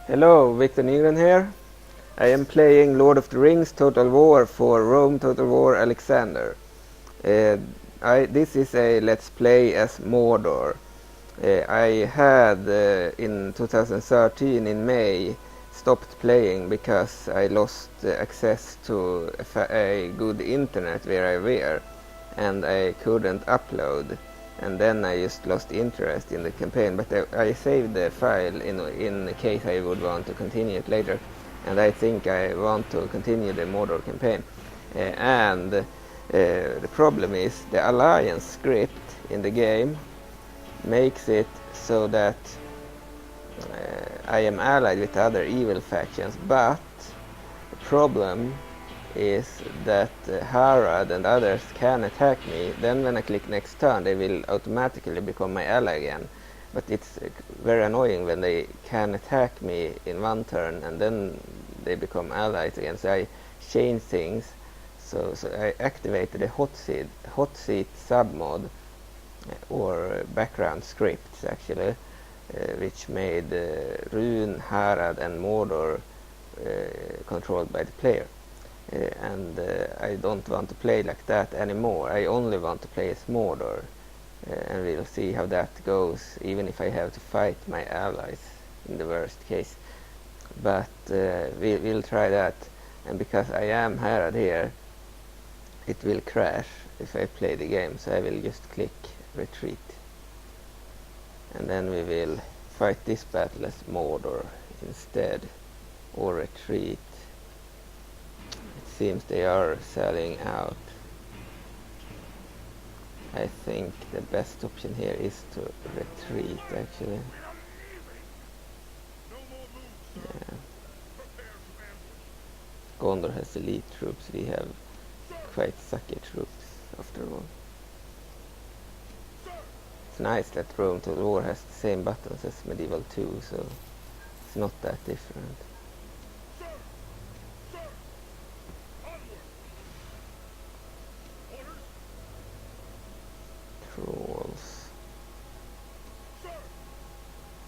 Hello, Victor Nygren here. I am playing Lord of the Rings Total War for Rome Total War Alexander. Uh, this is a Let's Play as Mordor. I had in 2013 in May stopped playing because I lost access to a good internet where I were and I couldn't upload, and then I just lost interest in the campaign, but I saved the file in case I would want to continue it later, and I think I want to continue the Mordor campaign. The problem is the alliance script in the game makes it so that I am allied with other evil factions, but the problem is that Harad and others can attack me. Then when I click next turn, they will automatically become my ally again. But it's very annoying when they can attack me in one turn and then they become allies again. So I change things. So I activated a hotseat submod or background scripts actually, which made Rune, Harad and Mordor controlled by the player. I don't want to play like that anymore. I only want to play as Mordor, and we'll see how that goes, even if I have to fight my allies in the worst case. But we'll try that, and because I am Harad here, it will crash if I play the game, so I will just click retreat. And then we will fight this battle as Mordor instead, or retreat. Seems they are selling out. I think the best option here is to retreat actually. Yeah. Gondor has elite troops, we have quite sucky troops after all. It's nice that Rome Total War has the same buttons as Medieval 2, so it's not that different. Trolls.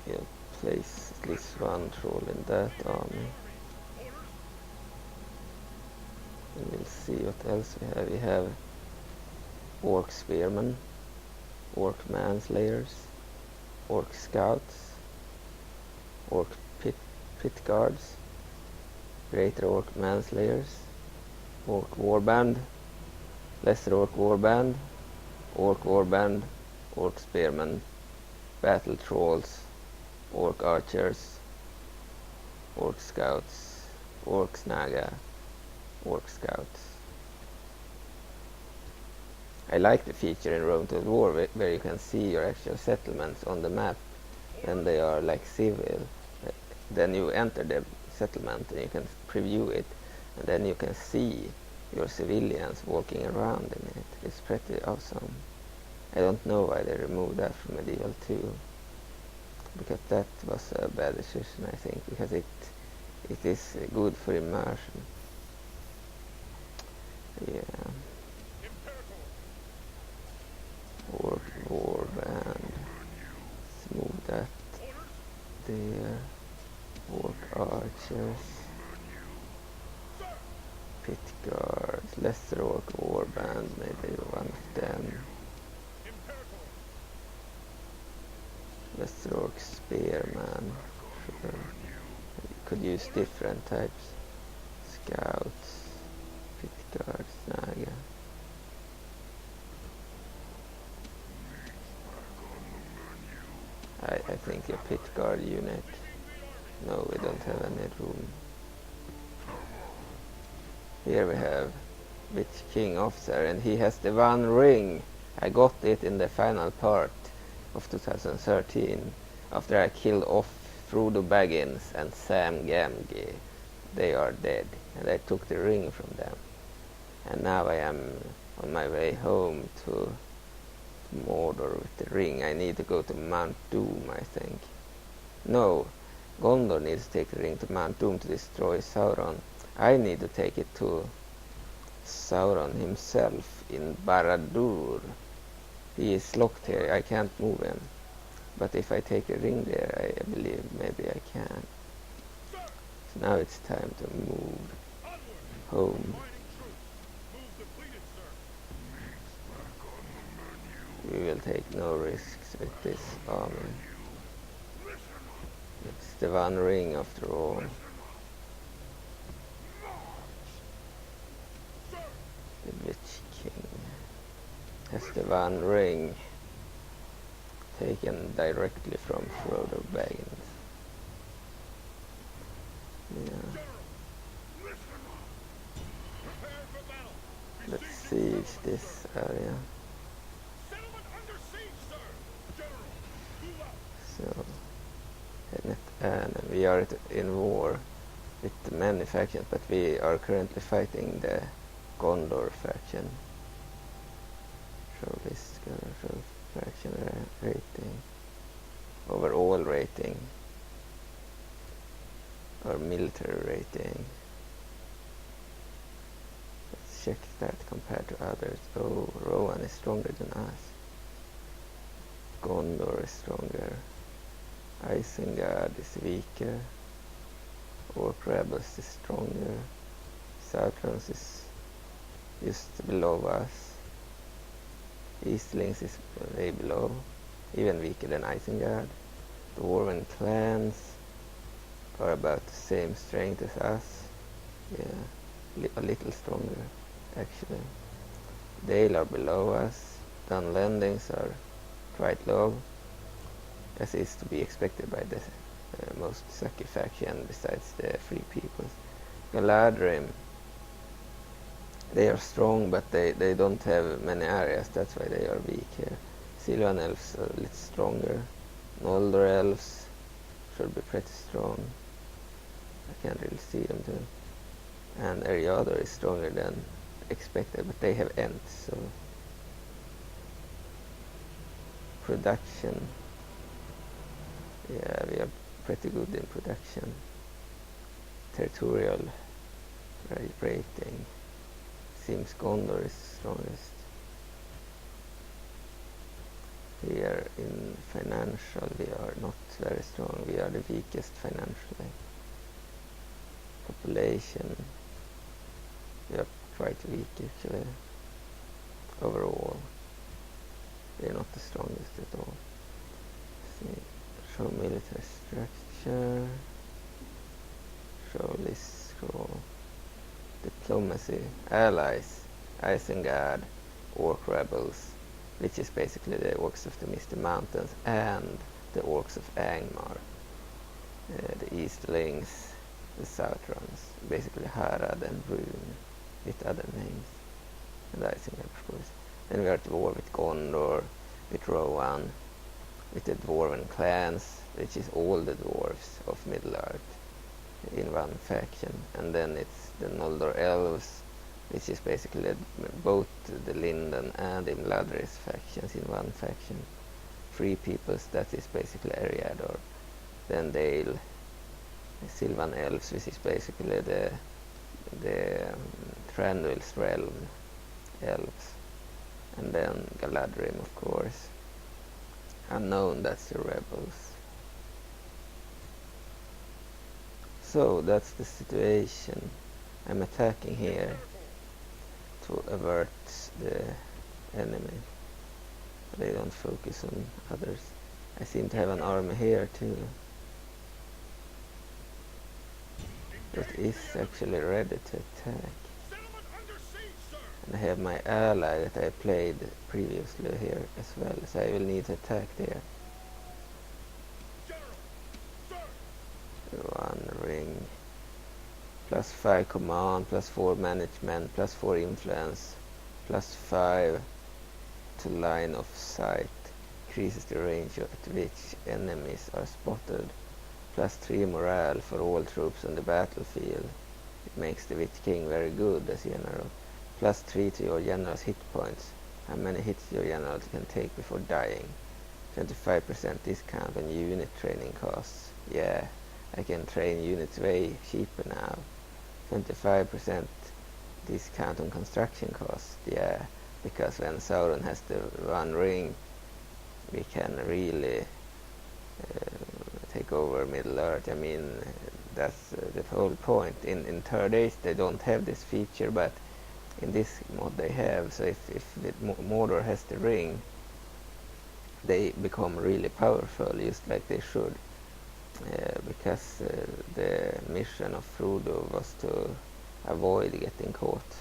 He'll place at least one troll in that army. And we'll see what else we have. We have orc spearmen, orc manslayers, orc scouts, orc pit guards, greater orc manslayers, orc warband, lesser orc warband, orc warband, orc spearmen, battle trolls, orc archers, orc scouts, orc snaga, orc scouts. I like the feature in Rome Total War where you can see your actual settlements on the map, and they are like civil. Then you enter the settlement and you can preview it, and then you can see your civilians walking around in it. It's pretty awesome. I don't know why they removed that from Medieval 2, because that was a bad decision, I think, because it is good for immersion. Yeah. Orc warband. Let's move that there. Orc archers. Pit guards. Lesser orc warband, maybe one of them. Lesser orc spearman. Sure. You could use different types. Scouts. Pit guards. Naga. I think a pit guard unit. No, we don't have any room. Here we have Witch King officer, and he has the one ring. I got it in the final part of 2013 after I killed off Frodo Baggins and Sam Gamgee. They are dead, and I took the ring from them. And now I am on my way home to Mordor with the ring. I need to go to Mount Doom, I think. No, Gondor needs to take the ring to Mount Doom to destroy Sauron. I need to take it to Sauron himself in Barad-dûr. He is locked here, I can't move him. But if I take the ring there, I believe maybe I can. now it's time to move home. We will take no risks with this army. It's the One Ring after all. The Witch King has the One Ring taken directly from Frodo Baggins. Yeah. Let's siege this area. So, and we are in war with many factions, but we are currently fighting the Gondor faction. Show list, show faction rating, overall rating, or military rating. Let's check that compared to others. Oh, Rohan is stronger than us. Gondor is stronger. Isengard is weaker. Orc Rebels is stronger. Southrons is just below us. Eastlings is way below, even weaker than Isengard. The Dwarven clans are about the same strength as us. Yeah, a little stronger actually. Dale are below us. Dunlendings are quite low, as is to be expected by the most sucky faction besides the Free Peoples. Galadrim, they are strong, but they don't have many areas, that's why they are weak here. Sylvan Elves are a little stronger. Noldor Elves should be pretty strong. I can't really see them too. And Eriador is stronger than expected, but they have Ents, so... Production. Yeah, we are pretty good in production. Territorial rating. Seems Gondor is strongest. Here in financial we are not very strong. We are the weakest financially. Population. We are quite weak actually. Overall. We are not the strongest at all. Let's see. Show military structure. Show list scroll. Diplomacy. Allies. Isengard. Orc Rebels. Which is basically the Orcs of the Misty Mountains and the Orcs of Angmar. The Eastlings. The Southrons. Basically Harad and Rune with other names. And Isengard of course. Then we are at war with Gondor, with Rohan, with the Dwarven clans, which is all the dwarves of Middle-earth in one faction. And then it's the Noldor Elves, which is basically both the Lindon and the Imladris factions in one faction. Free Peoples, that is basically Eriador. Then Dale, the Sylvan Elves, which is basically the Thranduil's realm elves. And then Galadrim, of course. Unknown, that's the rebels. So that's the situation. I'm attacking here to avert the enemy. They don't focus on others. I seem to have an army here too. That is actually ready to attack. And I have my ally that I played previously here as well, so I will need to attack there. One ring. +5 command, +4 management, +4 influence, +5 to line of sight. Increases the range at which enemies are spotted. +3 morale for all troops on the battlefield. It makes the Witch King very good as general. +3 to your general's hit points. How many hits your general can take before dying. 25% discount on unit training costs. Yeah, I can train units way cheaper now. 25% discount on construction costs. Yeah, because when Sauron has the One Ring, we can really take over Middle-earth. I mean, that's the whole point. In third age they don't have this feature, but in this mod they have. So if the Mordor has the ring, they become really powerful, just like they should. Because the mission of Frodo was to avoid getting caught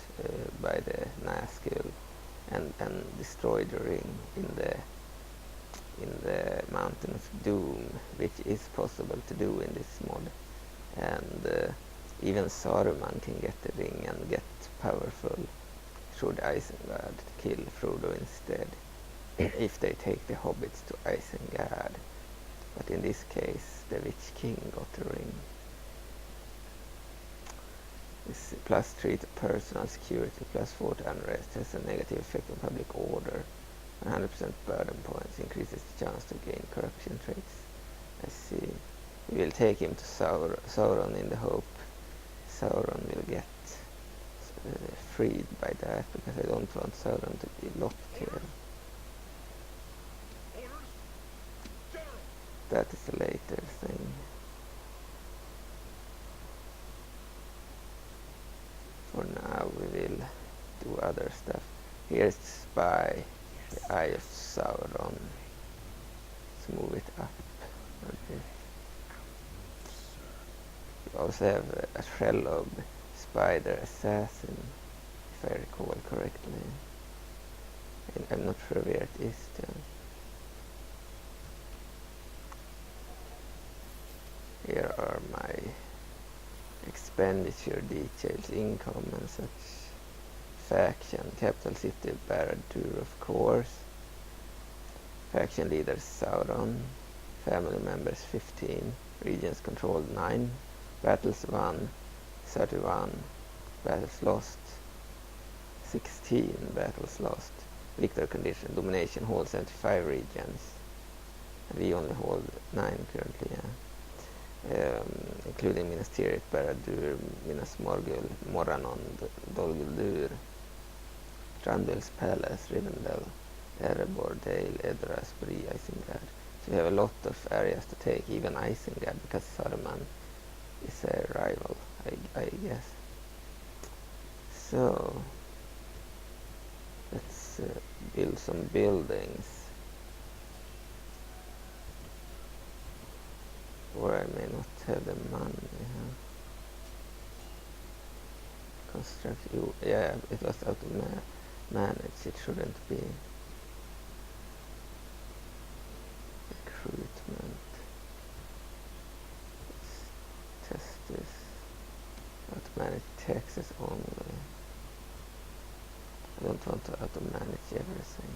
by the Nazgul and destroy the ring in the Mountain of Doom, which is possible to do in this mod. And even Saruman can get the ring and get powerful should Isengard kill Frodo instead, if they take the hobbits to Isengard. But in this case, the Witch King got the ring. This +3 to personal security, +4 to unrest, has a negative effect on public order. 100% burden points, increases the chance to gain corruption traits. I see. We will take him to Sauron in the hope Sauron will get freed by that, because I don't want Sauron to be locked here. That is a later thing. For now we will do other stuff. Here's the spy, the Eye of Sauron. Let's move it up a bit. We also have a Shelob spider assassin, if I recall correctly. And I'm not sure where it is though. Here are my expenditure details, income and such. Faction, capital city Barad-dûr, of course. Faction leader Sauron. Family members 15. Regions controlled 9. Battles won 31. Battles lost 16. Battles lost. Victor condition, domination hold 75 regions. We only hold 9 currently, yeah. Including Minas Tirith, Barad-dûr, Minas Morgul, Morannon, Dol Guldur, Thranduil's Palace, Rivendell, Erebor, Dale, Edoras, Bree, Isengard. So we have a lot of areas to take, even Isengard, because Saruman is a rival, I guess. So let's build some buildings. Or I may not have the money. Huh? Construct you. Yeah, it was out of manage. It shouldn't be. Recruitment. Let's test this. Auto manage taxes only. I don't want to auto manage everything.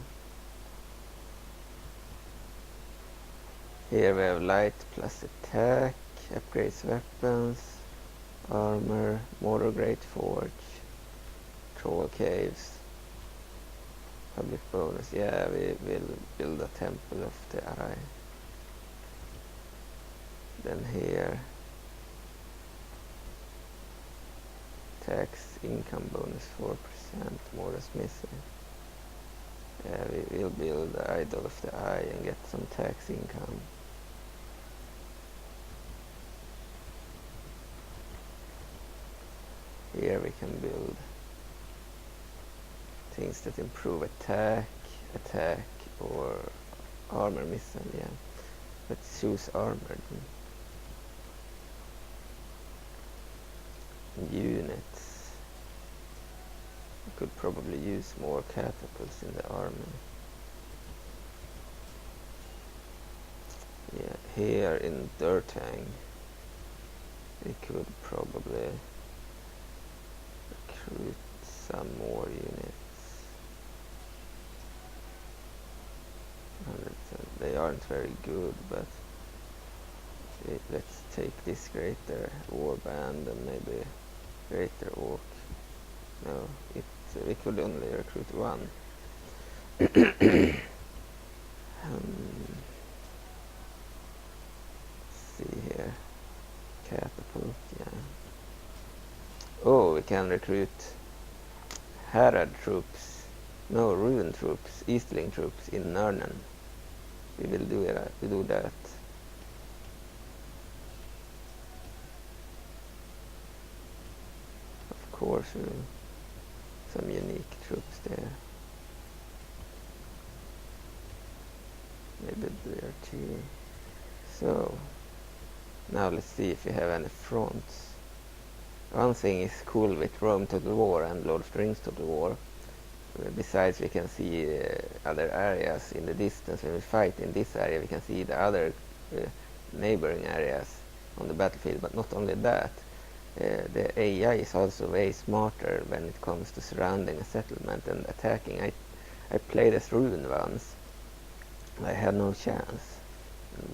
Here we have light plus attack, upgrades weapons, armor, Mordor Great Forge, troll caves, public bonus. Yeah, we will build a temple of the Eye. Then here, tax income bonus 4%, Mordor's missing. Yeah, we will build the Idol of the Eye and get some tax income. Here we can build things that improve attack, or armor missile, yeah. Let's choose armor then. Units. We could probably use more catapults in the army. Yeah, here in Durtang we could probably recruit some more units. 110. They aren't very good, but let's take this Greater Warband and maybe Greater Orc. No, we could only recruit one. See here, catapult, yeah. Oh, we can recruit Harad troops, no, Ruin troops, Eastling troops in Nurnen. We will do that. course, some unique troops there. Maybe there are two. So now let's see if we have any fronts. One thing is cool with Rome Total War and Lord of the Rings Total War. Besides, we can see other areas in the distance. When we fight in this area, we can see the other neighboring areas on the battlefield. But not only that, the AI is also way smarter when it comes to surrounding a settlement and attacking. I played as Rune once. I had no chance.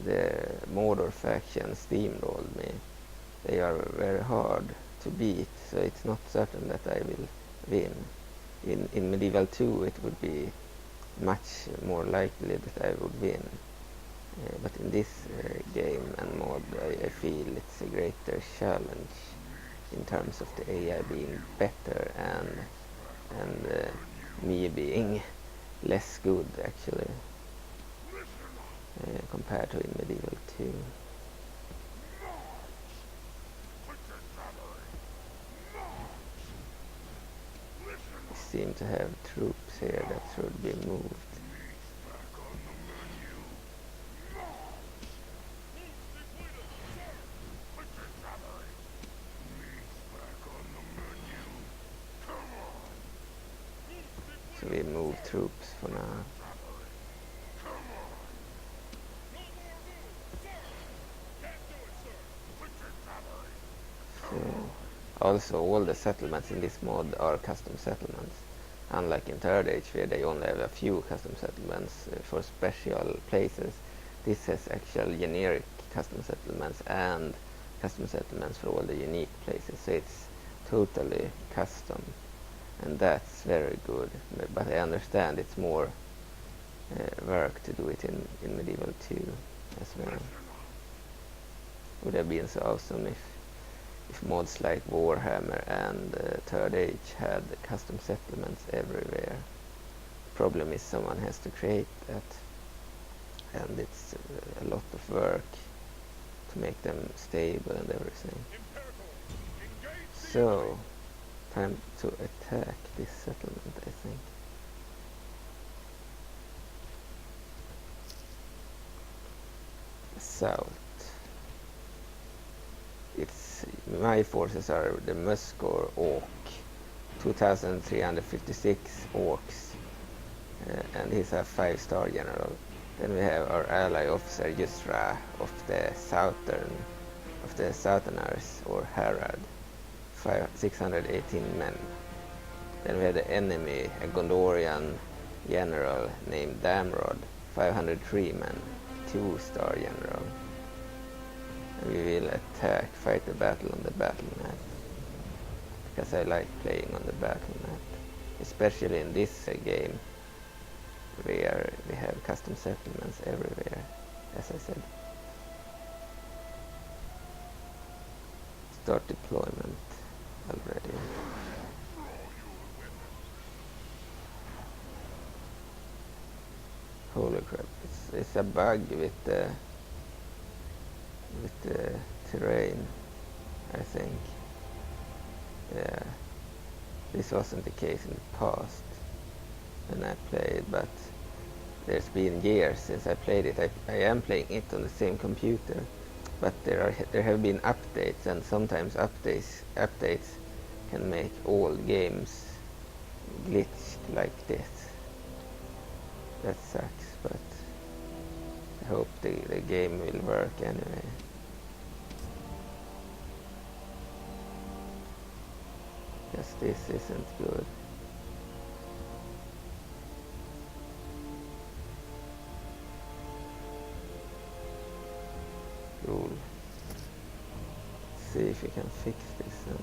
The Mordor faction steamrolled me. They are very hard to beat, so it's not certain that I will win. In Medieval 2 it would be much more likely that I would win. But in this game and mod, I feel it's a greater challenge in terms of the AI being better and me being less good actually compared to in Medieval 2. We seem to have troops here that should be moved. So we move troops for now. So also all the settlements in this mod are custom settlements. Unlike in Third Age where they only have a few custom settlements for special places, this has actual generic custom settlements and custom settlements for all the unique places. So it's totally custom, and that's very good. But I understand it's more work to do it in Medieval 2 as well. Would have been so awesome if mods like Warhammer and Third Age had custom settlements everywhere. The problem is someone has to create that, and it's a lot of work to make them stable and everything. So, time to attack this settlement, I think. South. My forces are the Muskor Orc, 2356 orcs, and he's a 5-star general. Then we have our ally officer Yusra of the Southerners, or Harad, 618 men. Then we have the enemy, a Gondorian general named Damrod, 503 men, 2-star general. And we will fight the battle on the battle map, because I like playing on the battle map, especially in this game where we have custom settlements everywhere, as I said. Start deployment already. Holy crap, it's a bug with the terrain, I think. Yeah, this wasn't the case in the past when I played, but there's been years since I played it. I am playing it on the same computer, but there have been updates, and sometimes updates can make old games glitched like this. That sucks, but I hope the game will work anyway. Because this isn't good. Cool. Let's see if we can fix this and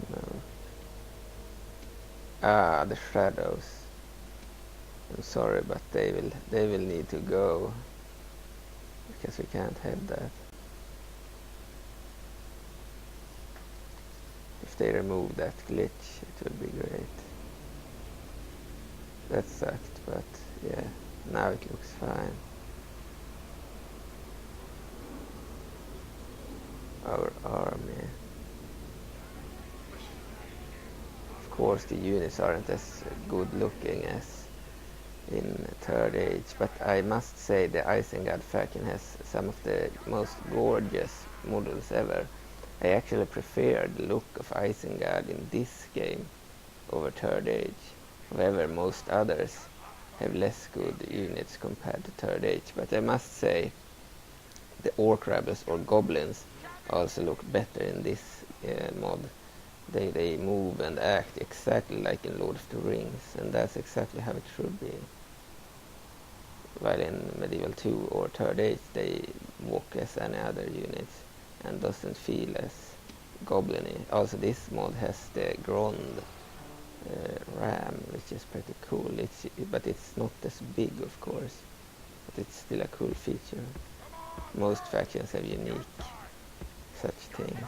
smoke. Ah, the shadows. I'm sorry, but they will need to go, because we can't have that. If they remove that glitch, it would be great. That sucked, but yeah, Now it looks fine. Our army. Of course the units aren't as good looking as in Third Age, but I must say the Isengard faction has some of the most gorgeous models ever. I actually prefer the look of Isengard in this game over Third Age. However, most others have less good units compared to Third Age, but I must say the Orc Rebels or Goblins also look better in this mod. They move and act exactly like in Lord of the Rings, and that's exactly how it should be. While in Medieval 2 or Third Age they walk as any other units and doesn't feel as goblin-y. Also this mod has the Grond ram, which is pretty cool. But it's not as big, of course, but it's still a cool feature. Most factions have unique such things.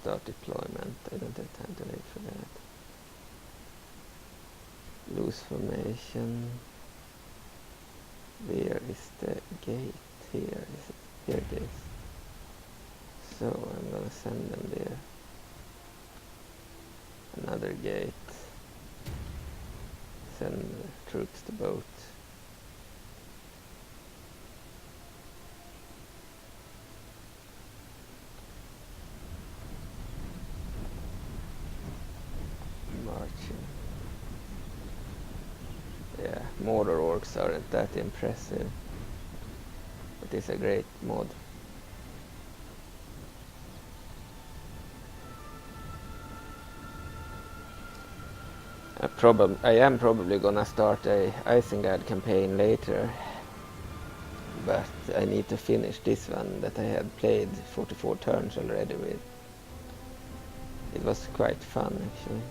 Start deployment. I don't have time to wait for that. Loose formation. Where is the gate? Here is it. Here it is. So I'm gonna send them there. Another gate. Send troops to boat. Marching. Yeah, Mordor orcs aren't that impressive, but it's a great mod. I am probably gonna start a Isengard campaign later, but I need to finish this one that I had played 44 turns already with. It was quite fun actually.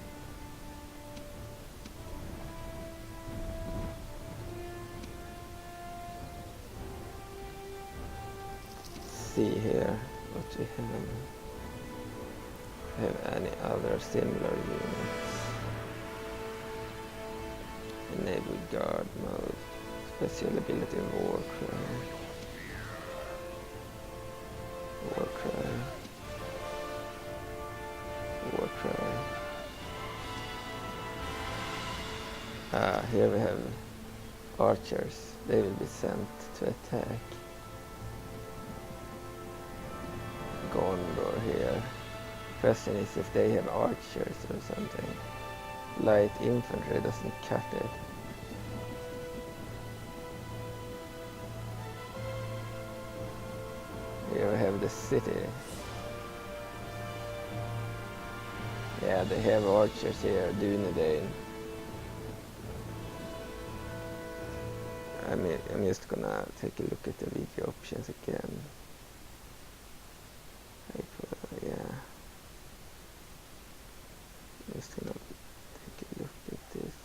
See here what we have any other similar units. Enable guard mode, special ability Warcry, Warcry, Warcry. Here we have archers, they will be sent to attack. Gondor here. Question is if they have archers or something. Light infantry doesn't cut it. Here we have the city. Yeah, they have archers here, Dunedain. I'm just gonna take a look at the video options again. Yeah. I'm just gonna take a look at this.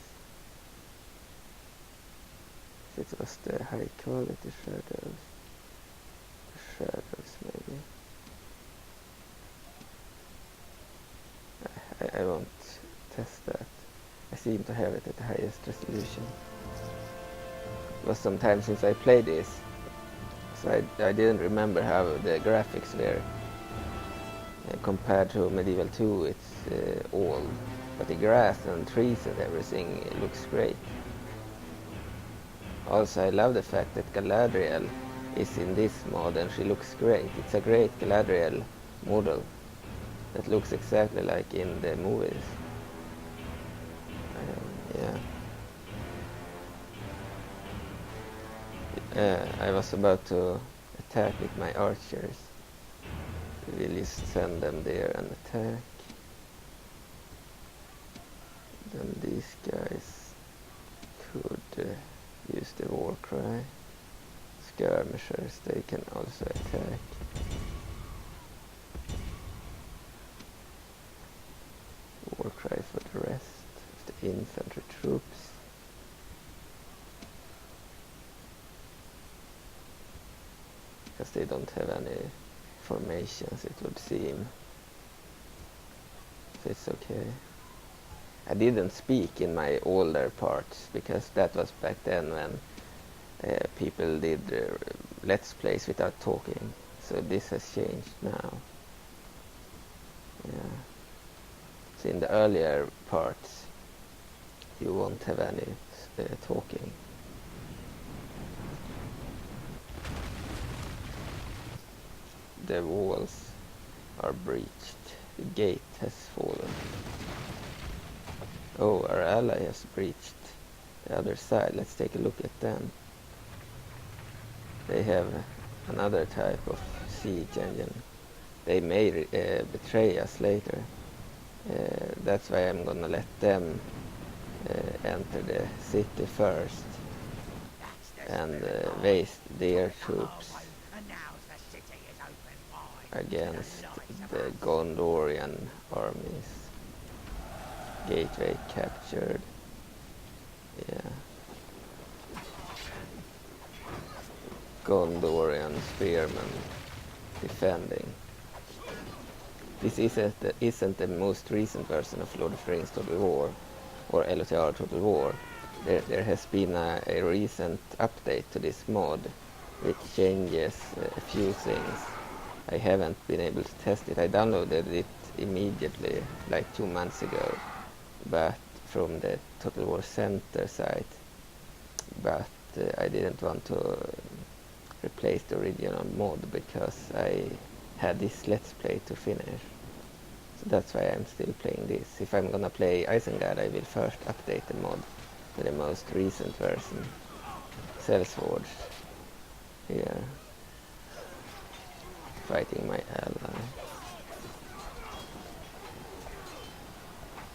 If it was the high quality shadows. The shadows maybe. I won't test that. I seem to have it at the highest resolution. It was some time since I played this, so I didn't remember how the graphics were. Compared to Medieval 2, it's old, but the grass and trees and everything looks great. Also, I love the fact that Galadriel is in this mod and she looks great. It's a great Galadriel model that looks exactly like in the movies. I was about to attack with my archers. We'll just send them there and attack. Then these guys could use the Warcry. Skirmishers, they can also attack. Warcry for the rest of the infantry troops. Because they don't have any formations, it would seem. So it's okay. I didn't speak in my older parts, because that was back then when people did let's plays without talking. So this has changed now. Yeah. So in the earlier parts you won't have any talking. The walls are breached. The gate has fallen. Oh, our ally has breached the other side. Let's take a look at them. They have another type of siege engine. They may betray us later. That's why I'm gonna let them enter the city first and waste their troops against the Gondorian armies. Gateway captured. Yeah. Gondorian spearmen defending. This isn't the most recent version of Lord of the Rings Total War or LotRTW Total War. There has been a recent update to this mod which changes a few things. I haven't been able to test it. I downloaded it immediately, like 2 months ago, but from the Total War Center site. But I didn't want to replace the original mod because I had this let's play to finish. So that's why I'm still playing this. If I'm gonna play Isengard, I will first update the mod to the most recent version. Sellsword here, fighting my ally.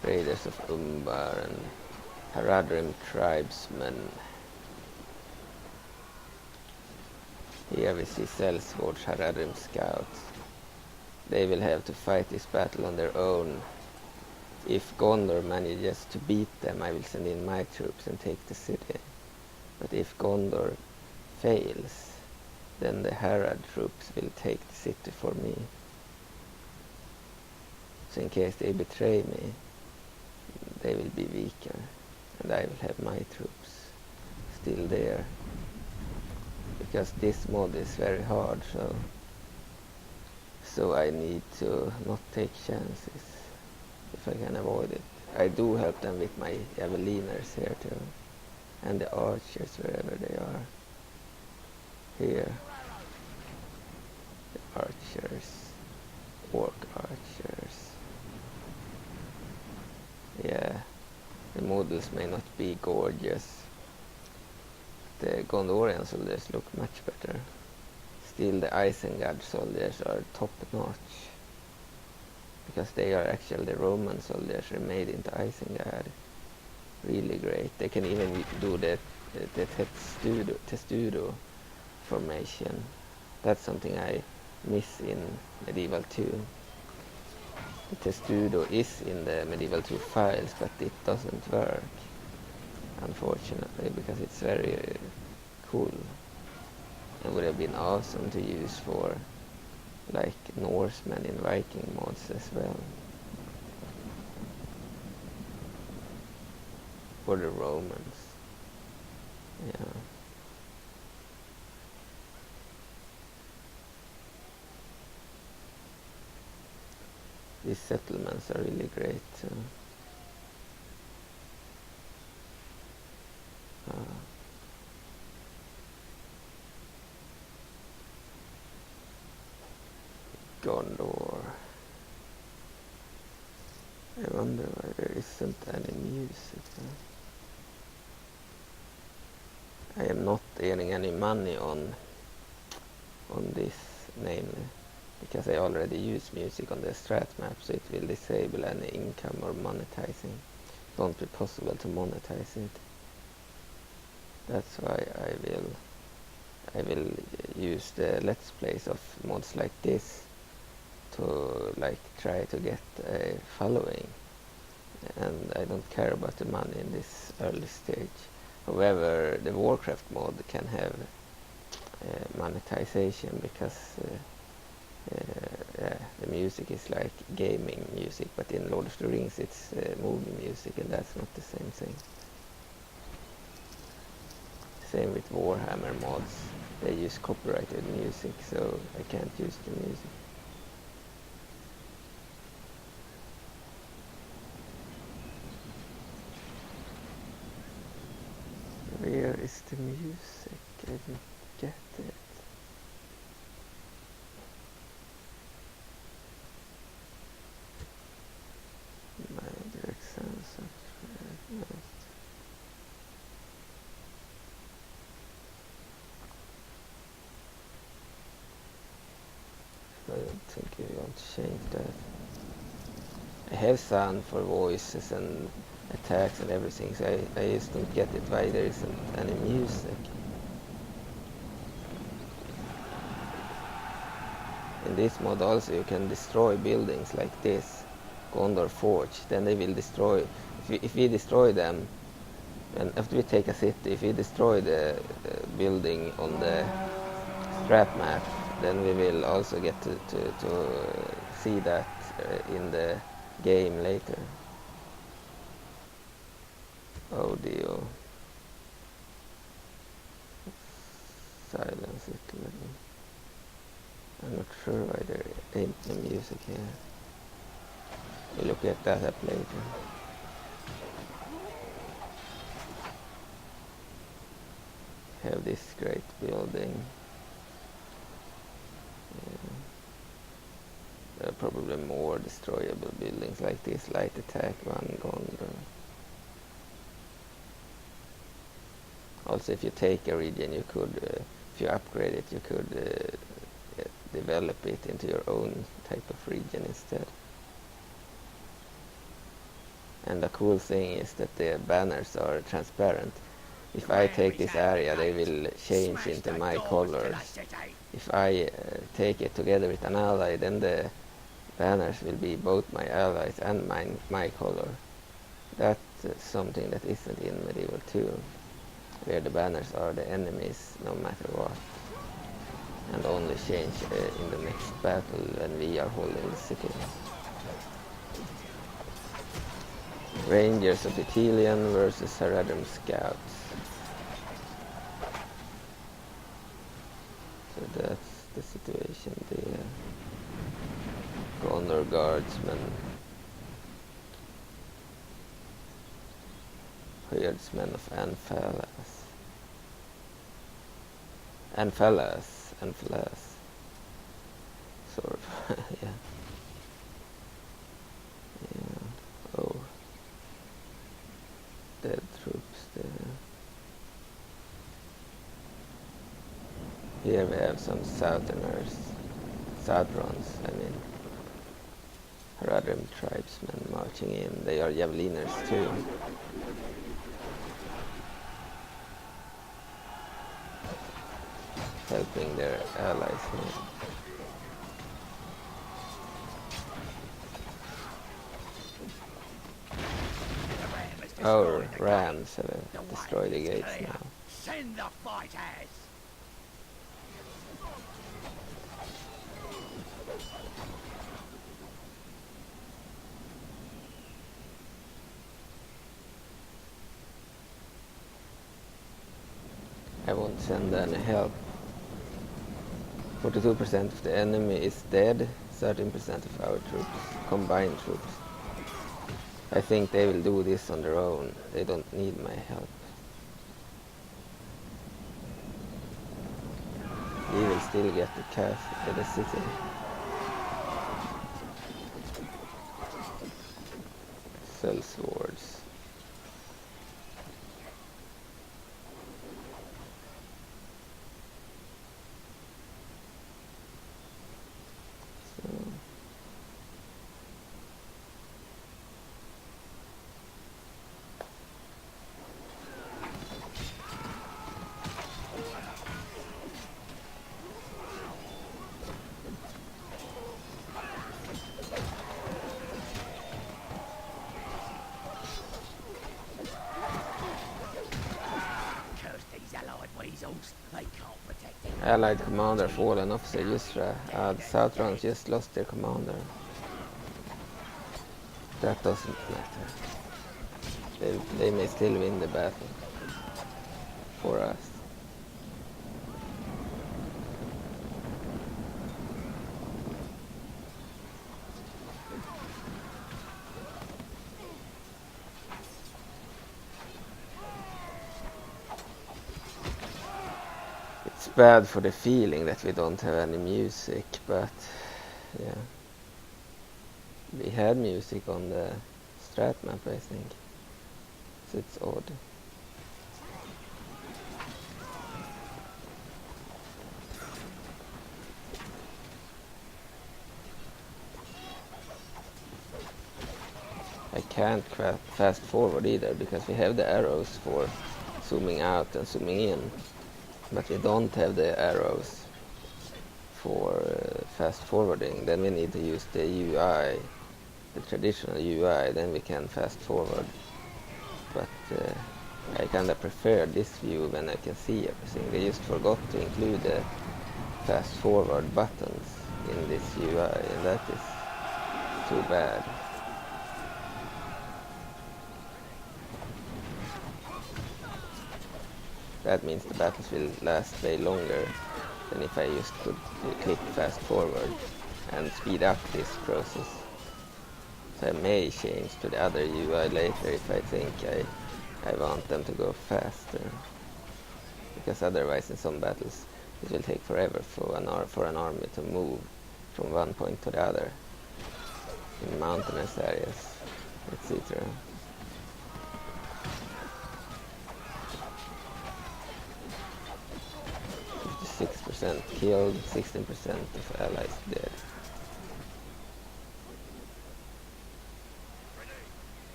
Raiders of Umbar and Haradrim tribesmen. Here we see Sellsword's Haradrim scouts. They will have to fight this battle on their own. If Gondor manages to beat them, I will send in my troops and take the city. But if Gondor fails, then the Harad troops will take the city for me. So in case they betray me, they will be weaker, and I will have my troops still there. Because this mod is very hard, so I need to not take chances if I can avoid it. I do help them with my Javeliners here too, and the archers wherever they are. Here, the archers, orc archers. Yeah, the models may not be gorgeous. The Gondorian soldiers look much better. Still, the Isengard soldiers are top notch, because they are actually the Roman soldiers remade into Isengard. Really great. They can even do the testudo formation. That's something I miss in Medieval 2. The testudo is in the Medieval 2 files, but it doesn't work, unfortunately, because it's very cool. It would have been awesome to use for like Norsemen in Viking mods as well. For the Romans. Yeah. These settlements are really great too. Gondor. I wonder why there isn't any music. I am not earning any money on this, namely, because I already use music on the strat map, so it will disable any income or monetizing. It won't be possible to monetize it. That's why I will use the let's plays of mods like this to like try to get a following, and I don't care about the money in this early stage. However, the Warcraft mod can have monetization, because the music is like gaming music, but in Lord of the Rings it's movie music, and that's not the same thing. Same with Warhammer mods. They use copyrighted music, so I can't use the music. Where is the music? I didn't get it. My direction software. I don't think you want to change that. I have sound for voices and attacks and everything, so I just don't get it why there isn't any music. In this mod also you can destroy buildings like this, Gondor Forge, then they will destroy, if we destroy them, and after we take a city, if we destroy the building on the strap map, then we will also get to see that in the game later. Audio. Silence it. I'm not sure why there ain't no music here. We'll look at that up later. Have this great building. There are probably more destroyable buildings like this, light attack one Gondor. Also, if you take a region, you could, if you upgrade it, you could develop it into your own type of region instead. And the cool thing is that the banners are transparent. If I take this area, they will change into my colors. If I take it together with an ally, then the banners will be both my allies and my color. That's something that isn't in Medieval 2, where the banners are the enemies no matter what, and only change in the next battle when we are holding the city. Rangers of Ithilien versus Haradrim Scouts. So that's the situation there. Gondor Guardsmen. Herdsmen of Anfalas. Sort of, yeah. Yeah. Oh. Dead troops there. Here we have some Southrons, I mean. Haradrim tribesmen marching in. They are javeliners too. Helping their allies here. Our rams have destroyed the gates now. Send the fighters! I won't send any help. 42% of the enemy is dead, 13% of our troops, combined troops. I think they will do this on their own. They don't need my help. We will still get the castle, the city. Sell swords. They can't protect it. Allied commander fallen, officer Yusra. The Southrons just lost their commander. That doesn't matter. They may still win the battle for us. It's bad for the feeling that we don't have any music, but yeah. We had music on the strat map, I think. So it's odd. I can't fast forward either because we have the arrows for zooming out and zooming in, but we don't have the arrows for fast forwarding. Then we need to use the UI, the traditional UI, then we can fast forward. But I kinda prefer this view when I can see everything. They just forgot to include the fast forward buttons in this UI, and that is too bad. That means the battles will last way longer than if I just could click fast forward and speed up this process. So I may change to the other UI later if I think I want them to go faster. Because otherwise in some battles it will take forever for an army to move from one point to the other in mountainous areas, etc. 6% killed, 16% of allies dead.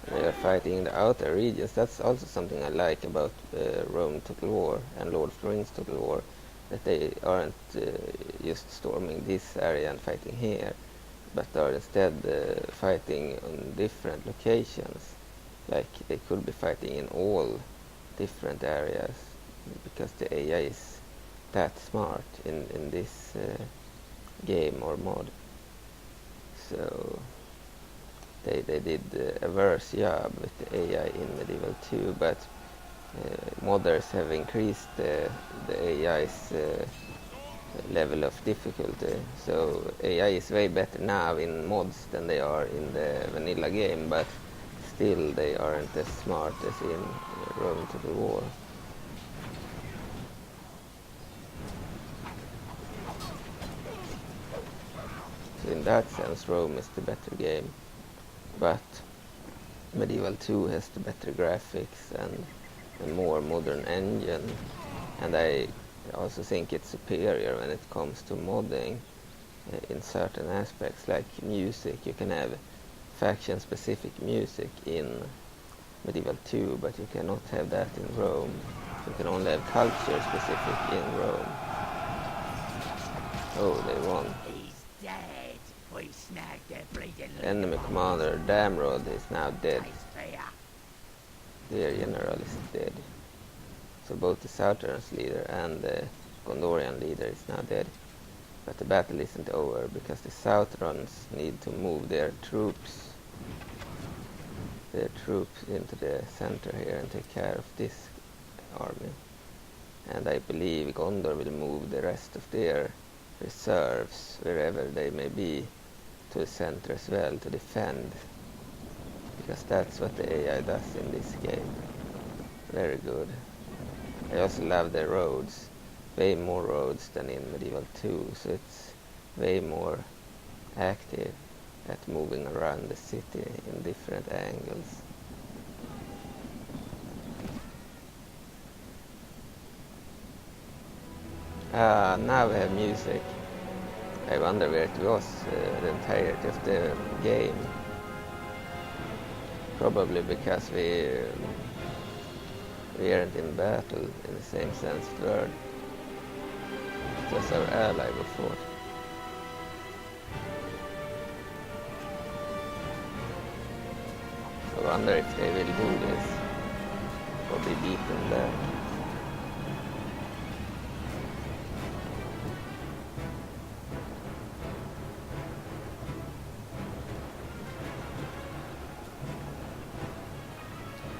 They are fighting in the outer regions. That's also something I like about Rome Total War and Lord of the Rings Total War, that they aren't just storming this area and fighting here, but are instead fighting on different locations. Like they could be fighting in all different areas because the AI is that smart in this game or mod. So they did a worse job with the AI in Medieval 2, but modders have increased the AI's level of difficulty. So AI is way better now in mods than they are in the vanilla game, but still they aren't as smart as in Rome Total War. So in that sense Rome is the better game, but Medieval 2 has the better graphics and a more modern engine, and I also think it's superior when it comes to modding in certain aspects, like music. You can have faction specific music in Medieval 2, but you cannot have that in Rome. You can only have culture specific in Rome. Oh, they won. He's dead. We snagged everything. Enemy commander Damrod is now dead. Nice beer. Their general is dead. So both the Southrons leader and the Gondorian leader is now dead. But the battle isn't over because the Southrons need to move their troops into the center here and take care of this army. And I believe Gondor will move the rest of their reserves, wherever they may be, to the center as well to defend. Because that's what the AI does in this game. Very good. I also love the roads. Way more roads than in Medieval 2, so it's way more active at moving around the city in different angles. Now we have music. I wonder where it was the entirety of the game. Probably because we aren't in battle in the same sense of the word. It was our ally we fought. I wonder if they will do this or be beaten there.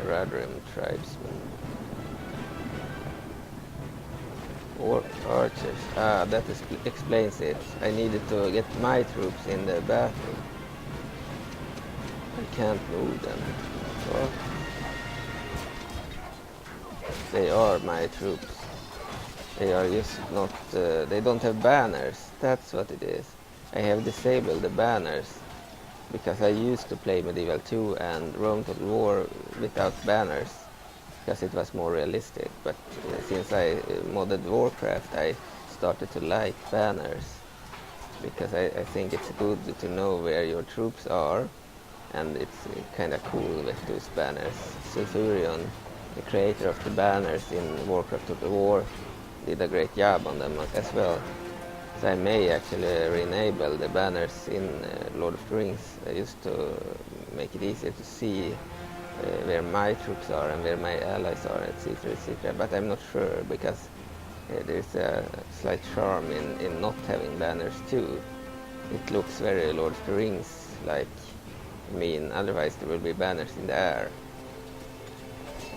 Radrim tribesmen. Or archers. Ah, that explains it. I needed to get my troops in the battle. I can't move them. What? They are my troops. They are just not... they don't have banners. That's what it is. I have disabled the banners. Because I used to play Medieval 2 and Rome Total War without banners. Because it was more realistic. But since I modded Warcraft, I started to like banners. Because I think it's good to know where your troops are. And it's kind of cool with those banners. Sulfurion, the creator of the banners in Warcraft Total War, did a great job on them as well. So I may actually re-enable the banners in Lord of the Rings, just to make it easier to see where my troops are and where my allies are, etc, etc. But I'm not sure, because there's a slight charm in not having banners too. It looks very Lord of the Rings like. I mean, otherwise there will be banners in the air.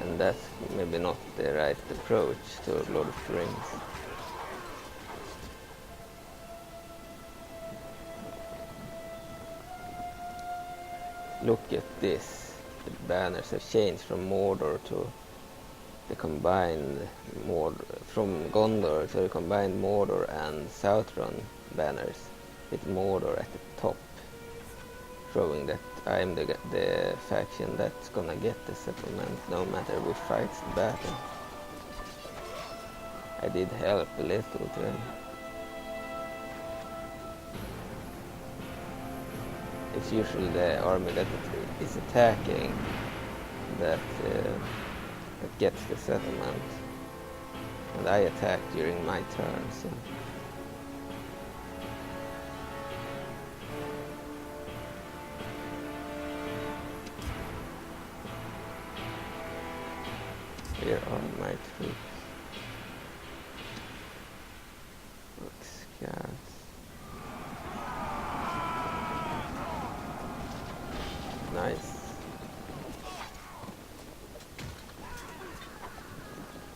And that's maybe not the right approach to Lord of the Rings. Look at this. The banners have changed from Mordor to the combined Mordor, from Gondor to the combined Mordor and Southron banners, with Mordor at the top, showing that I'm the faction that's gonna get the settlement no matter who fights the battle. I did help a little to him. It's usually the army that is attacking that gets the settlement, and I attacked during my turn, so. Here are my troops. Scouts. Nice.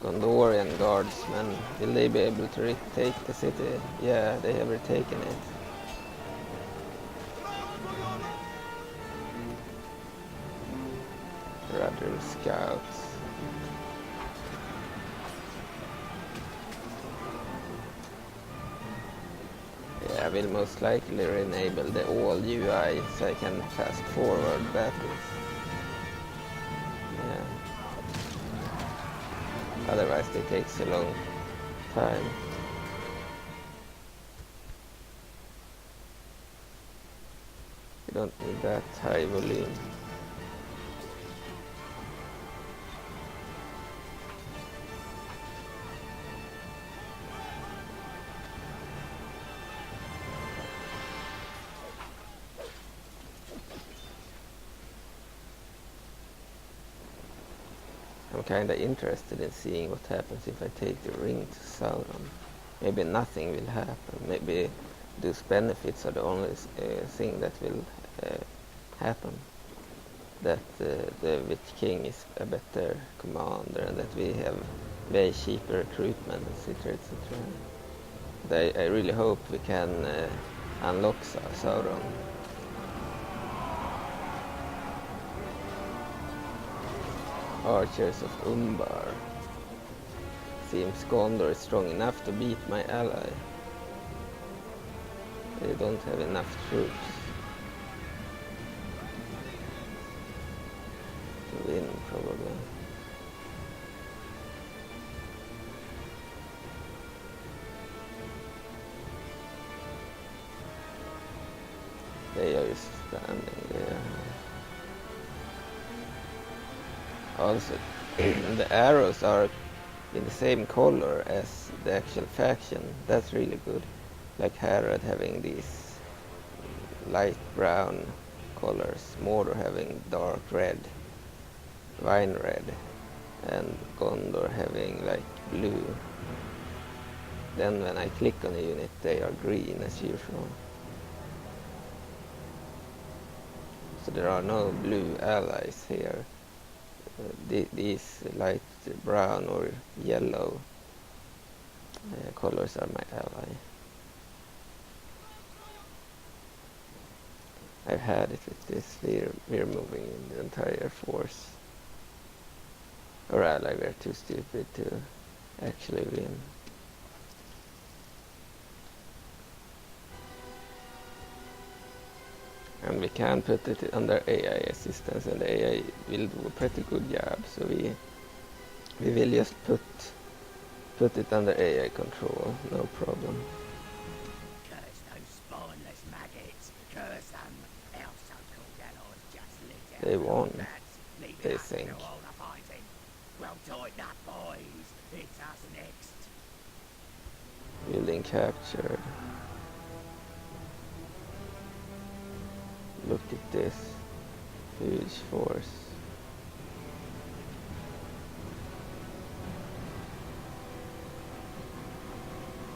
Gondorian guardsmen, will they be able to retake the city? Yeah, they have retaken it. Radrim scouts. Yeah, I will most likely enable the all UI so I can fast forward battles. Yeah. Otherwise it takes a long time. You don't need that high volume. I'm kinda interested in seeing what happens if I take the ring to Sauron. Maybe nothing will happen. Maybe those benefits are the only thing that will happen. That the Witch King is a better commander and that we have way cheaper recruitment, etc, etc. But I really hope we can unlock Sauron. Archers of Umbar. Seems Gondor is strong enough to beat my ally. They don't have enough troops to win, probably. They are just standing there. Also, the arrows are in the same color as the actual faction. That's really good. Like Harad having these light brown colors, Mordor having dark red, wine red, and Gondor having like blue. Then when I click on a unit, they are green as usual. So there are no blue allies here. these light brown or yellow colors are my ally. I've had it with this. We're moving in the entire force. Or ally, we're too stupid to actually win. And we can put it under AI assistance, and the AI will do a pretty good job. So we will just put it under AI control, no problem. Curse those spineless maggots. Curse them. Our so-called allies just lit out. They won, Leaving they us to think. do all the fighting. Well, tighten up, boys. It's us next. Building captured. Look at this huge force.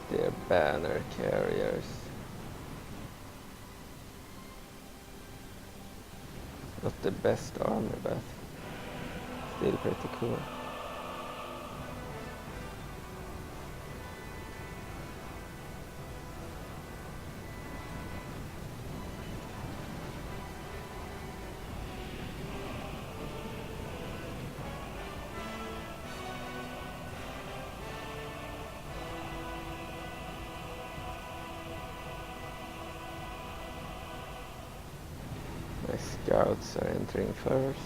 They're banner carriers. Not the best armor, but still pretty cool. My scouts are entering first.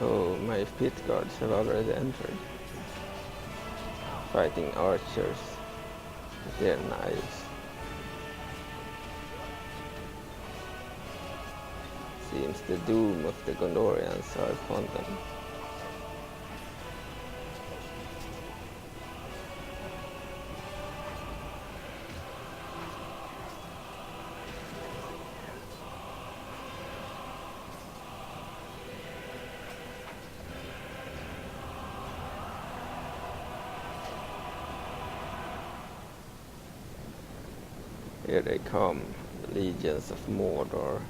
Oh, my pit guards have already entered. Fighting archers with their knives. Seems the doom of the Gondorians are upon them. Here they come, the legions of Mordor.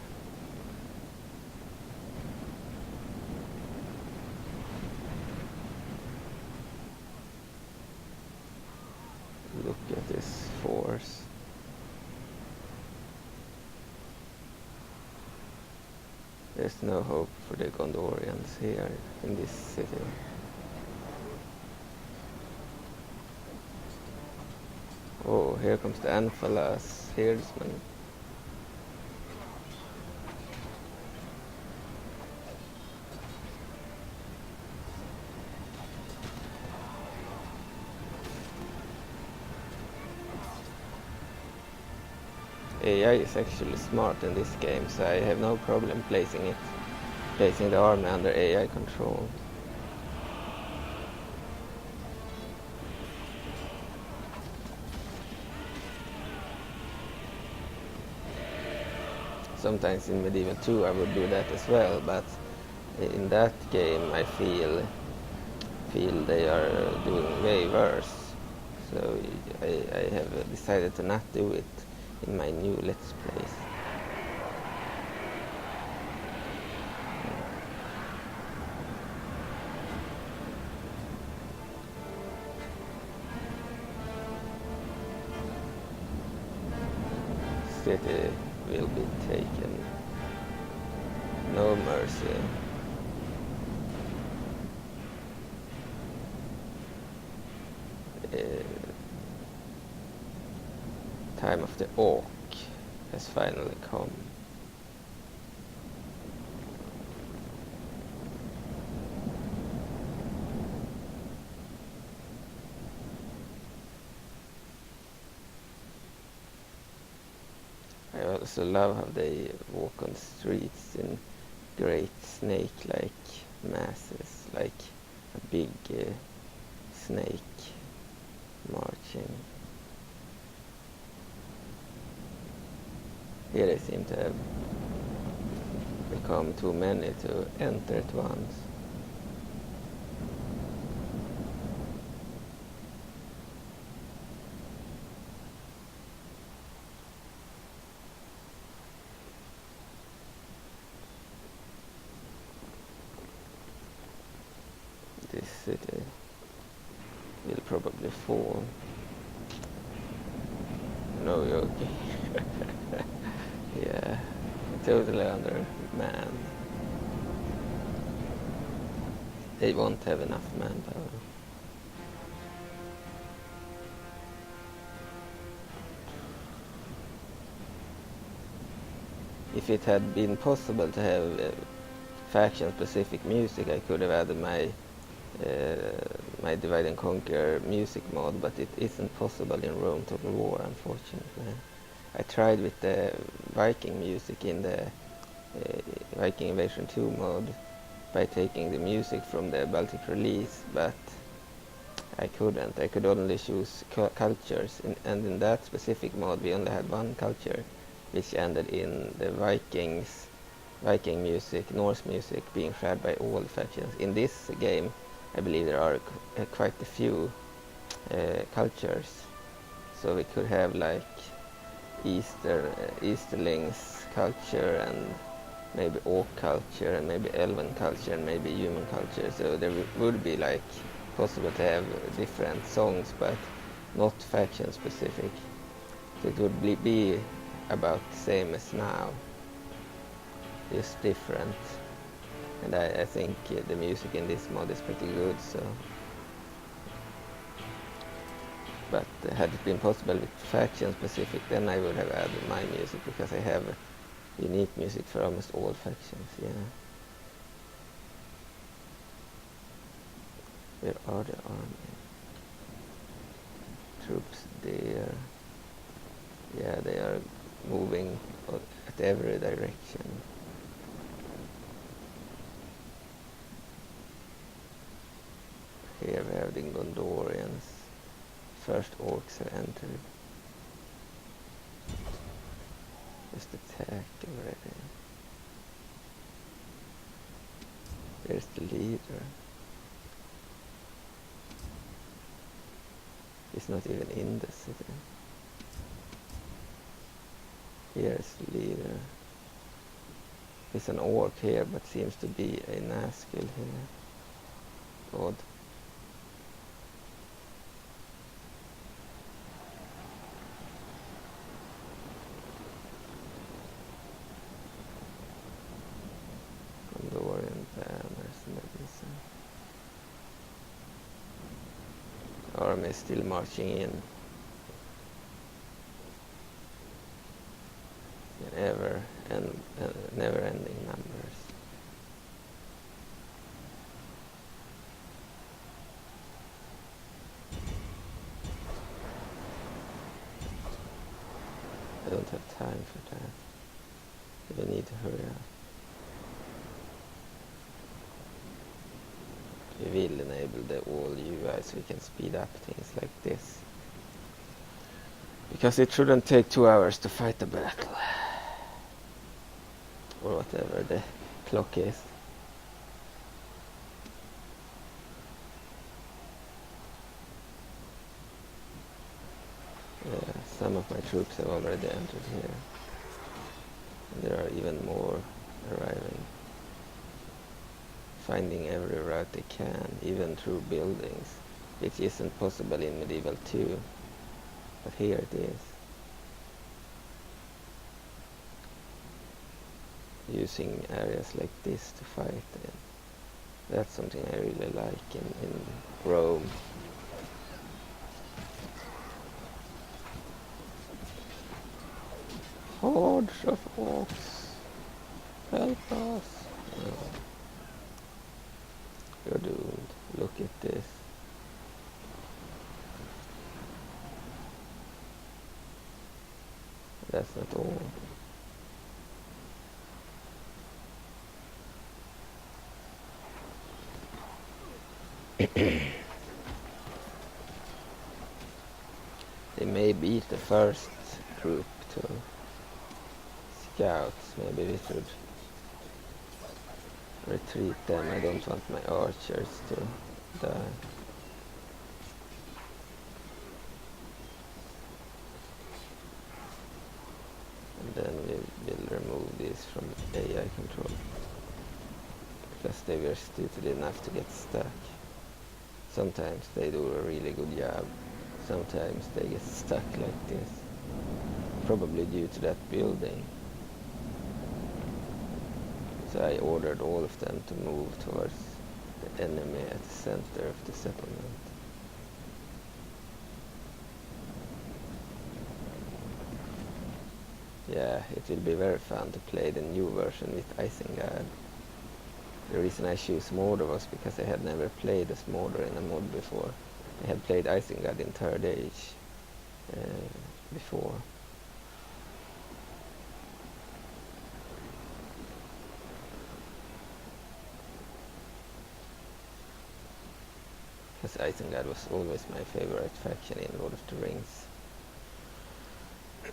Look at this force. There's no hope for the Gondorians here in this city. Oh, here comes the Anfalas herdsman. AI is actually smart in this game, so I have no problem placing the army under AI control. Sometimes in Medieval 2 I would do that as well, but in that game I feel they are doing way worse. So I have decided to not do it in my new Let's Plays. City will be taken. No mercy. Time of the Orc has finally come. I also love how they walk on the streets in great snake-like masses, like a big snake marching. Here they seem to have become too many to enter at once. city will probably fall. No joking. Yeah, totally undermanned. They won't have enough manpower. If it had been possible to have faction-specific music, I could have added my Divide and Conquer music mod, but it isn't possible in Rome Total War, unfortunately. I tried with the Viking music in the Viking Invasion 2 mod by taking the music from the Baltic release, but I couldn't. I could only choose cultures, and in that specific mod we only had one culture, which ended in the Viking music, Norse music, being shared by all factions. In this game, I believe there are quite a few cultures, so we could have like Easterlings culture, and maybe Orc culture, and maybe Elven culture, and maybe human culture. So there would be like possible to have different songs, but not faction specific. So it would be about the same as now, just different. And I think the music in this mod is pretty good. So, but had it been possible with faction specific, then I would have added my music, because I have unique music for almost all factions. Yeah. Where are the army troops? There. Yeah, they are moving at every direction. Here we have the Gondorians. First orcs have entered. Just attack already. There's the leader. He's not even in the city. Here's the leader. He's an orc here, but seems to be a Nazgul here. Odd. Gondorian banners and everything. Army is still marching in. Never-ending numbers. I don't have time for that. We need to hurry up. We will enable the all UI so we can speed up things like this. Because it shouldn't take 2 hours to fight a battle. Or whatever the clock is. Yeah, some of my troops have already entered here. And there are even more arriving. Finding every route they can, even through buildings, which isn't possible in Medieval 2. But here it is. Using areas like this to fight in. That's something I really like in Rome. Hordes of orcs, help us. No. You're doomed. Look at this. That's not all. They may beat the first group to scouts. Maybe we should retreat them. I don't want my archers to die. And then we will remove these from AI control, because they were stupid enough to get stuck. Sometimes they do a really good job. Sometimes they get stuck like this. Probably due to that building. So I ordered all of them to move towards the enemy at the center of the settlement. Yeah, it will be very fun to play the new version with Isengard. The reason I choose Mordor was because I had never played as Mordor in a mod before. I had played Isengard in 3rd Age before. Because Isengard was always my favorite faction in Lord of the Rings.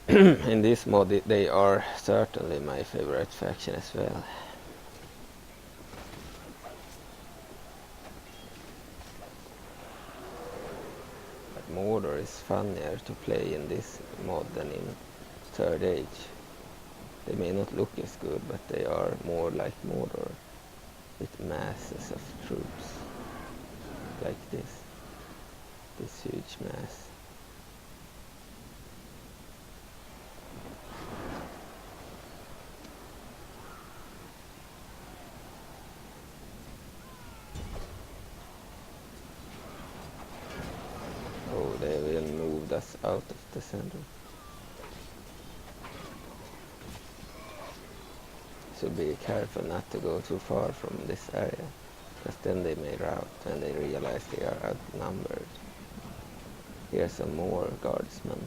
In this mod they are certainly my favorite faction as well. But Mordor is funnier to play in this mod than in 3rd Age. They may not look as good, but they are more like Mordor, with masses of troops, like this huge mass. Oh, they will move us out of the center. So be careful not to go too far from this area, because then they may rout when they realize they are outnumbered. Here's some more guardsmen.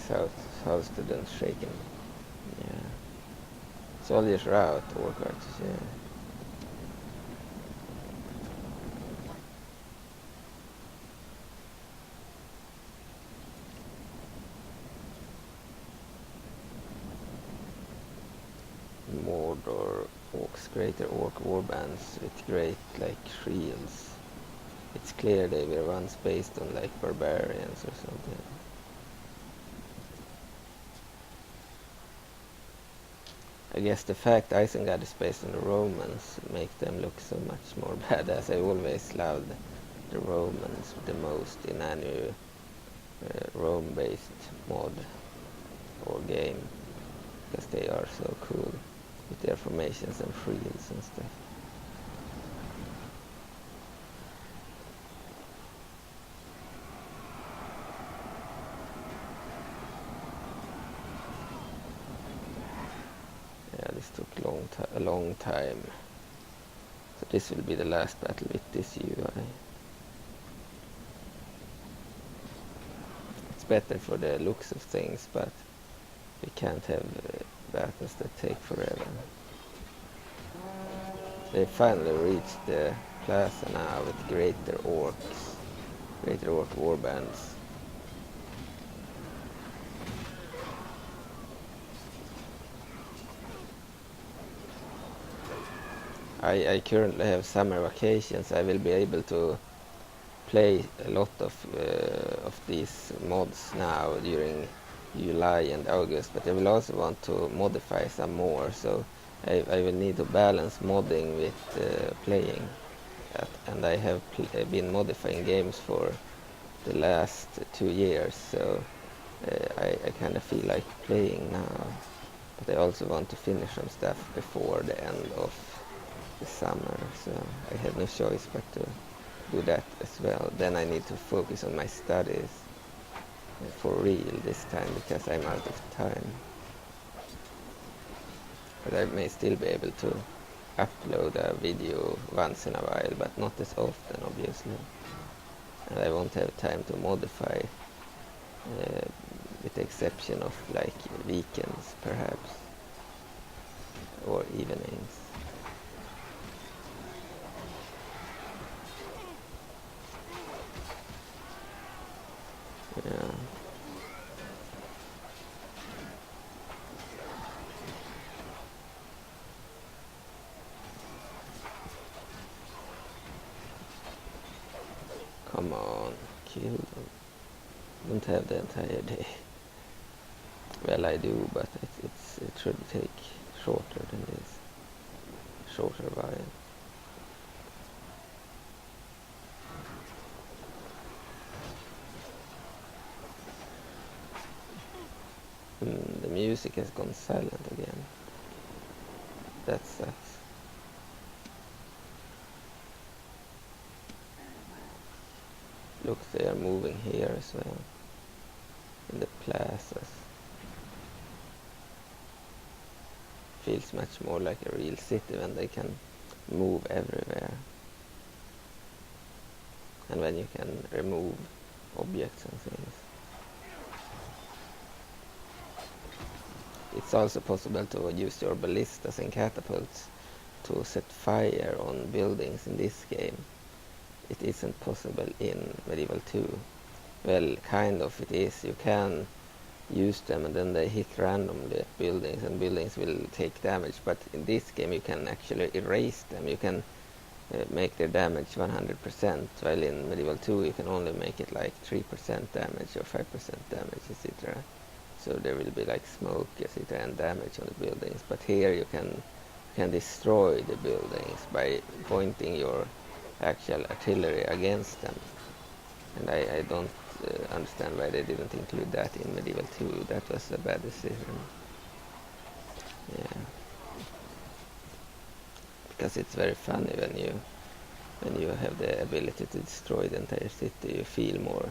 South students shaken. Yeah. Soldiers rout, or guards, yeah. Mordor Orcs, greater orc warbands with great like shields. It's clear they were once based on like barbarians or something. I guess the fact Isengard is based on the Romans make them look so much more badass. I always loved the Romans the most in any Rome-based mod or game, because they are so cool with their formations and shields and stuff. Yeah, this took a long time. So this will be the last battle with this UI. It's better for the looks of things, but we can't have battles that take forever. They finally reached the plaza now with greater orc warbands. I currently have summer vacations. I will be able to play a lot of these mods now during July and August, but I will also want to modify some more, so I will need to balance modding with playing. And I have been modifying games for the last 2 years, so I kind of feel like playing now. But I also want to finish some stuff before the end of the summer, so I had no choice but to do that as well. Then I need to focus on my studies for real this time, because I'm out of time. But I may still be able to upload a video once in a while, but not as often, obviously. And I won't have time to modify, with the exception of like weekends perhaps, or evenings. Yeah. Come on, kill them. Don't have the entire day. Well, I do, but it should take shorter than this. Shorter variant. The music has gone silent again. That sucks. Look, they are moving here as well. In the plazas. Feels much more like a real city when they can move everywhere. And when you can remove objects and things. It's also possible to use your ballistas and catapults to set fire on buildings in this game. It isn't possible in Medieval 2. Well, kind of it is. You can use them and then they hit randomly at buildings and buildings will take damage, but in this game you can actually erase them. You can make their damage 100%, while in Medieval 2 you can only make it like 3% damage or 5% damage, etc. So there will be like smoke, etc. and damage on the buildings, but here you can destroy the buildings by pointing your actual artillery against them. And I don't understand why they didn't include that in Medieval 2. That was a bad decision. Yeah. Because it's very funny when you have the ability to destroy the entire city, you feel more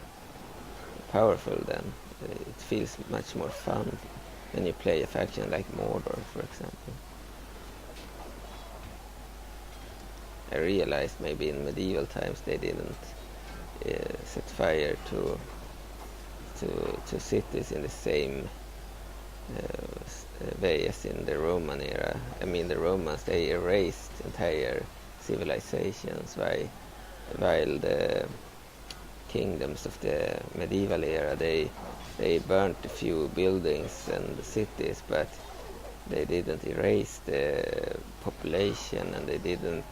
powerful then. It feels much more fun when you play a faction like Mordor, for example. I realized maybe in medieval times they didn't set fire to cities in the same way as in the Roman era. I mean, the Romans, they erased entire civilizations, while the kingdoms of the medieval era, they burnt a few buildings and cities, but they didn't erase the population, and they didn't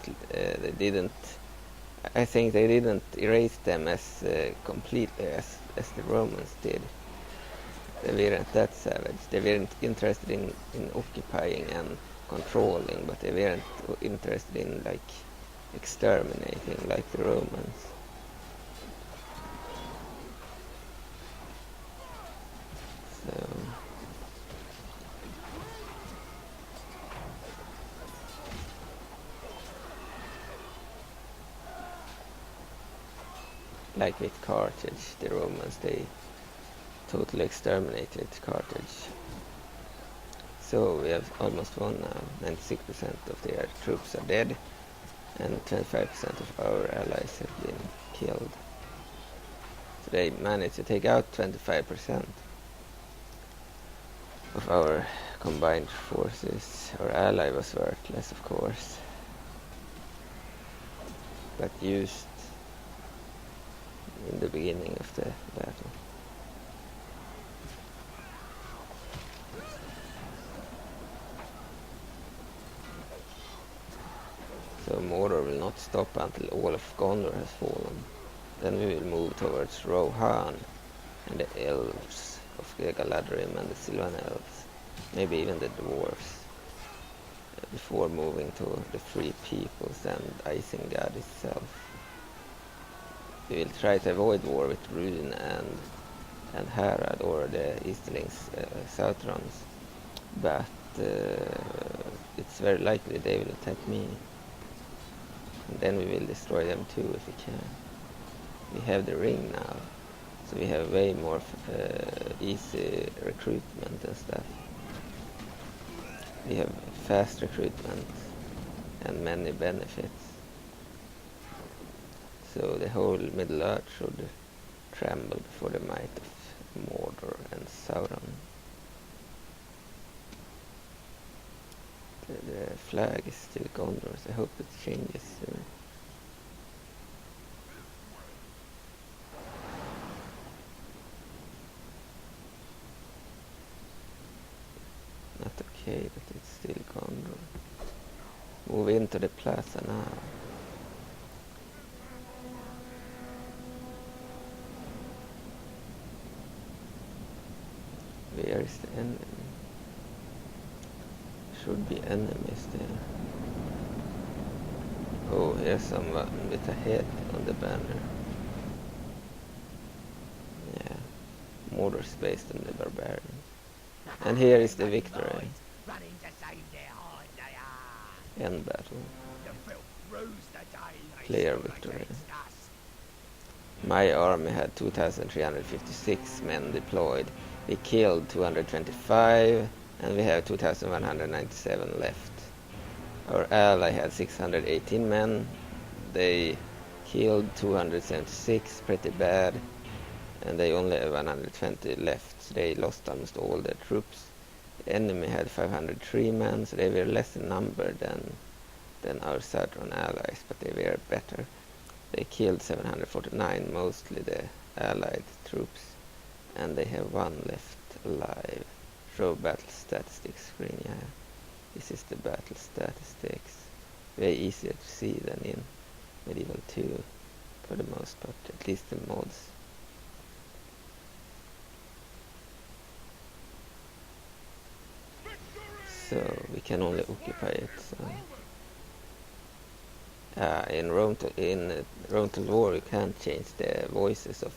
I think they didn't erase them as completely as the Romans did. They weren't that savage. They weren't interested in occupying and controlling, but they weren't interested in like exterminating like the Romans. So like with Carthage, the Romans, they totally exterminated Carthage. So we have almost won now. 96% of their troops are dead, and 25% of our allies have been killed. So they managed to take out 25% of our combined forces. Our ally was worthless, of course, but used in the beginning of the battle. So Mordor will not stop until all of Gondor has fallen. Then we will move towards Rohan and the elves of Galadrim and the Sylvan elves, maybe even the dwarves, before moving to the Free Peoples and Isengard itself. We will try to avoid war with Rune and Harad, or the Easterlings, Southrons, but it's very likely they will attack me. And then we will destroy them too if we can. We have the ring now, so we have way more easy recruitment and stuff. We have fast recruitment and many benefits. So the whole Middle Earth should tremble before the might of Mordor and Sauron. The flag is still Gondor, so I hope it changes soon. Not okay, but it's still Gondor. Move into the plaza now. Where is the enemy? Should be enemies there. Oh, here's someone with a head on the banner. Yeah, Mordor is based on the barbarian. And here is the victory. Running to save their hide they are. End battle. The filth rules the day they Clear stood victory. against us. My army had 2,356 men deployed. We killed 225 and we have 2,197 left. Our ally had 618 men. They killed 276, pretty bad. And they only have 120 left. So they lost almost all their troops. The enemy had 503 men, so they were less in number than our southern allies, but they were better. They killed 749, mostly the allied troops, and they have one left alive. Show battle statistics screen, yeah. This is the battle statistics. Way easier to see than in Medieval 2, for the most part, at least the mods. So we can only occupy it. So. In Rome Total War you can't change the voices of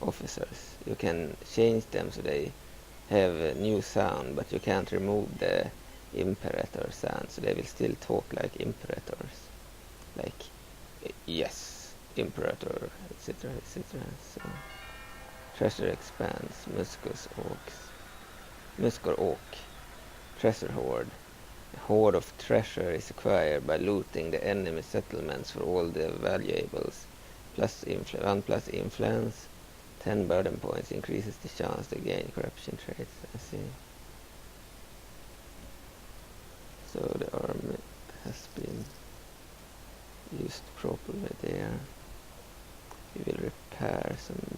officers. You can change them so they have a new sound, but you can't remove the imperator sound, so they will still talk like imperators, like yes, imperator, etc., etc. So treasure expands. Muskor Oak, treasure hoard. A hoard of treasure is acquired by looting the enemy settlements for all the valuables. Plus 1 plus influence. 10 burden points increases the chance to gain corruption traits. I see. So the army has been used properly there. We will repair some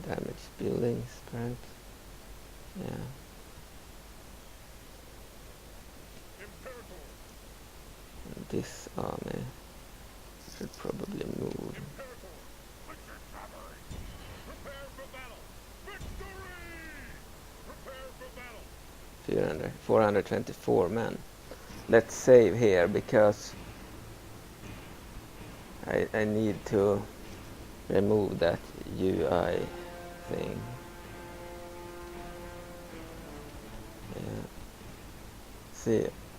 damaged buildings, perhaps. Yeah. And this army should probably move. 424 men. Let's save here because I need to remove that UI thing. Yeah. See.